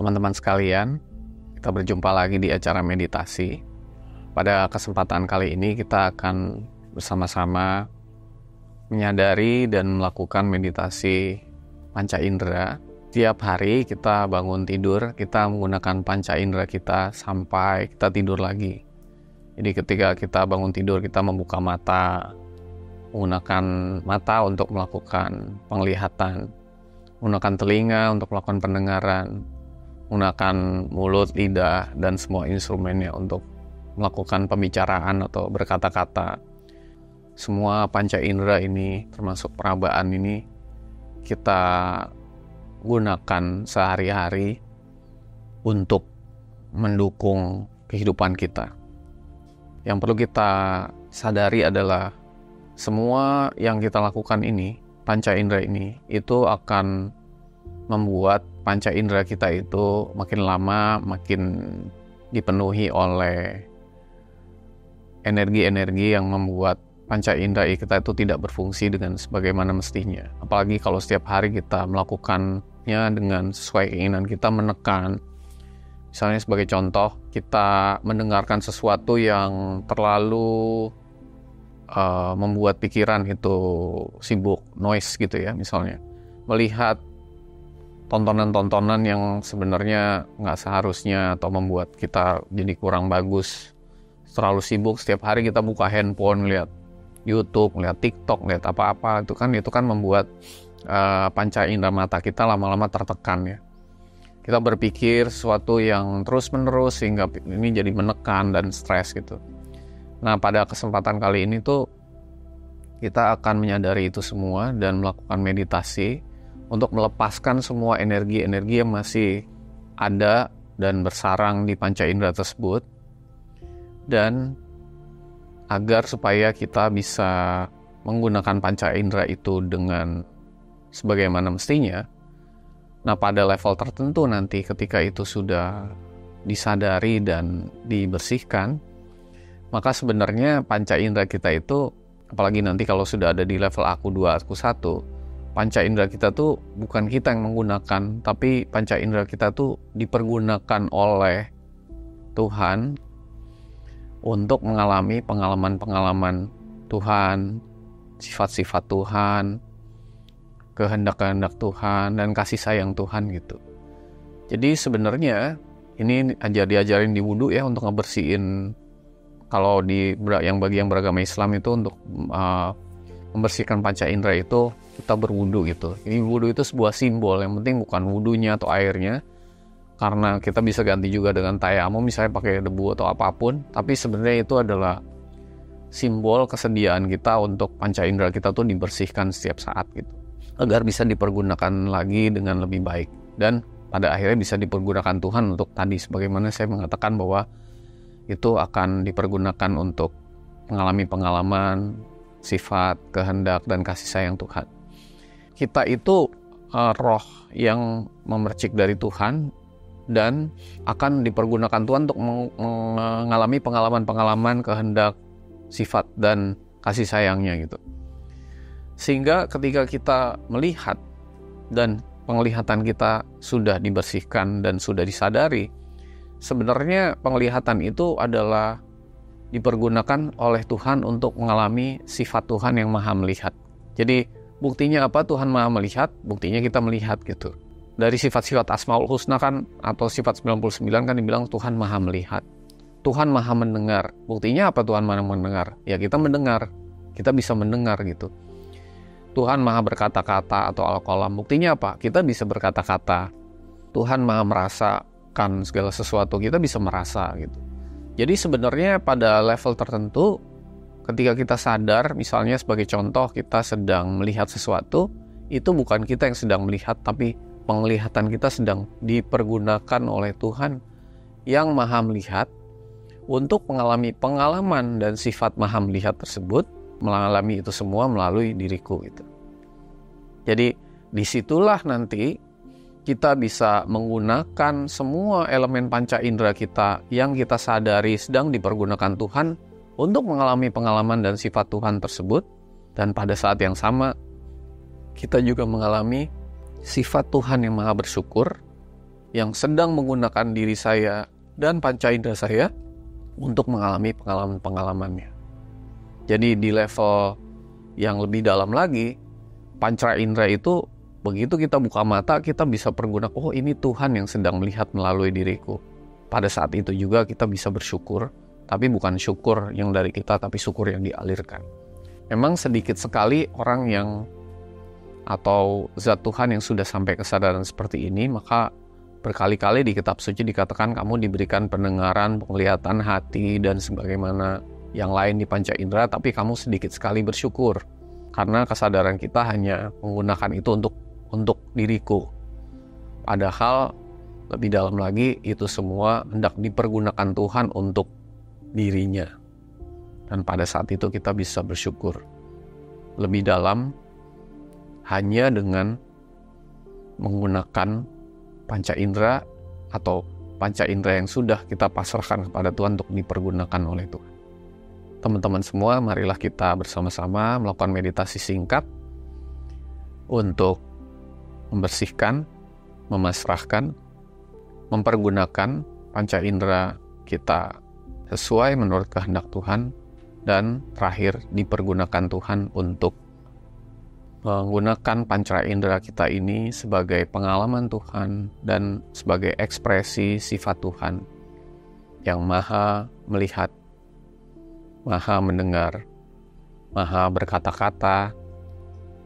teman-teman sekalian, kita berjumpa lagi di acara meditasi. Pada kesempatan kali ini kita akan bersama-sama menyadari dan melakukan meditasi panca indera. Tiap hari kita bangun tidur, kita menggunakan panca indera kita sampai kita tidur lagi. Jadi ketika kita bangun tidur, kita membuka mata, menggunakan mata untuk melakukan penglihatan, menggunakan telinga untuk melakukan pendengaran, menggunakan mulut, lidah, dan semua instrumennya untuk melakukan pembicaraan atau berkata-kata. Semua panca indera ini, termasuk perabaan ini, kita gunakan sehari-hari untuk mendukung kehidupan kita. Yang perlu kita sadari adalah semua yang kita lakukan ini, panca indera ini, itu akan membuat panca indera kita itu makin lama makin dipenuhi oleh energi-energi yang membuat panca indera kita itu tidak berfungsi dengan sebagaimana mestinya. Apalagi kalau setiap hari kita melakukannya dengan sesuai keinginan kita, menekan. Misalnya sebagai contoh, kita mendengarkan sesuatu yang terlalu membuat pikiran itu sibuk, noise gitu ya, misalnya. Melihat tontonan-tontonan yang sebenarnya nggak seharusnya atau membuat kita jadi kurang bagus. Terlalu sibuk, setiap hari kita buka handphone, lihat YouTube, lihat TikTok, lihat apa-apa, itu kan membuat panca indera mata kita lama-lama tertekan ya. Kita berpikir sesuatu yang terus-menerus sehingga ini jadi menekan dan stres gitu. Nah, pada kesempatan kali ini tuh kita akan menyadari itu semua dan melakukan meditasi untuk melepaskan semua energi-energi yang masih ada dan bersarang di panca indera tersebut, dan agar supaya kita bisa menggunakan panca indera itu dengan sebagaimana mestinya. Nah, pada level tertentu nanti ketika itu sudah disadari dan dibersihkan, maka sebenarnya panca indera kita itu, apalagi nanti kalau sudah ada di level aku 2, aku 1, panca indera kita tuh bukan kita yang menggunakan, tapi panca indera kita tuh dipergunakan oleh Tuhan untuk mengalami pengalaman-pengalaman Tuhan, sifat-sifat Tuhan, kehendak-kehendak Tuhan, dan kasih sayang Tuhan gitu. Jadi sebenarnya ini diajarin di wudu ya, untuk ngebersihin. Kalau yang bagi yang beragama Islam itu untuk membersihkan panca indera itu kita berwudu gitu. Ini wudu itu sebuah simbol, yang penting bukan wudunya atau airnya, karena kita bisa ganti juga dengan tayamum misalnya pakai debu atau apapun, tapi sebenarnya itu adalah simbol kesediaan kita untuk panca indera kita tuh dibersihkan setiap saat gitu, agar bisa dipergunakan lagi dengan lebih baik, dan pada akhirnya bisa dipergunakan Tuhan untuk tadi, sebagaimana saya mengatakan bahwa itu akan dipergunakan untuk mengalami pengalaman sifat, kehendak, dan kasih sayang Tuhan. Kita itu roh yang memercik dari Tuhan dan akan dipergunakan Tuhan untuk mengalami pengalaman-pengalaman kehendak, sifat, dan kasih sayangnya gitu. Sehingga ketika kita melihat dan penglihatan kita sudah dibersihkan dan sudah disadari, sebenarnya penglihatan itu adalah dipergunakan oleh Tuhan untuk mengalami sifat Tuhan yang maha melihat. Jadi buktinya apa Tuhan maha melihat? Buktinya kita melihat gitu. Dari sifat-sifat Asmaul Husna kan, atau sifat 99 kan dibilang Tuhan maha melihat. Tuhan maha mendengar. Buktinya apa Tuhan maha mendengar? Ya kita mendengar. Kita bisa mendengar gitu. Tuhan maha berkata-kata atau al-qalam. Buktinya apa? Kita bisa berkata-kata. Tuhan maha merasakan segala sesuatu. Kita bisa merasa gitu. Jadi sebenarnya pada level tertentu, ketika kita sadar, misalnya sebagai contoh kita sedang melihat sesuatu, itu bukan kita yang sedang melihat, tapi penglihatan kita sedang dipergunakan oleh Tuhan yang maha melihat untuk mengalami pengalaman dan sifat maha melihat tersebut, mengalami itu semua melalui diriku gitu. Jadi disitulah nanti kita bisa menggunakan semua elemen panca indera kita yang kita sadari sedang dipergunakan Tuhan untuk mengalami pengalaman dan sifat Tuhan tersebut. Dan pada saat yang sama, kita juga mengalami sifat Tuhan yang maha bersyukur, yang sedang menggunakan diri saya dan panca indera saya untuk mengalami pengalaman-pengalamannya. Jadi di level yang lebih dalam lagi, panca indera itu begitu kita buka mata, kita bisa pergunakan, oh ini Tuhan yang sedang melihat melalui diriku. Pada saat itu juga kita bisa bersyukur, tapi bukan syukur yang dari kita, tapi syukur yang dialirkan. Memang sedikit sekali orang yang atau zat Tuhan yang sudah sampai kesadaran seperti ini, maka berkali-kali di kitab suci dikatakan kamu diberikan pendengaran, penglihatan hati, dan sebagaimana yang lain di panca indera, tapi kamu sedikit sekali bersyukur. Karena kesadaran kita hanya menggunakan itu untuk diriku. Padahal lebih dalam lagi, itu semua hendak dipergunakan Tuhan untuk dirinya. Dan pada saat itu kita bisa bersyukur lebih dalam hanya dengan menggunakan panca indera atau panca indera yang sudah kita pasrahkan kepada Tuhan untuk dipergunakan oleh Tuhan. Teman-teman semua, marilah kita bersama-sama melakukan meditasi singkat untuk membersihkan, memasrahkan, mempergunakan panca indera kita sesuai menurut kehendak Tuhan, dan terakhir dipergunakan Tuhan untuk menggunakan panca indera kita ini sebagai pengalaman Tuhan dan sebagai ekspresi sifat Tuhan yang maha melihat, maha mendengar, maha berkata-kata,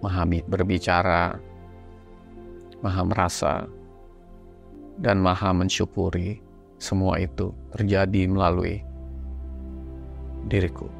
maha berbicara, maha merasa, dan maha mensyukuri. Semua itu terjadi melalui diriku.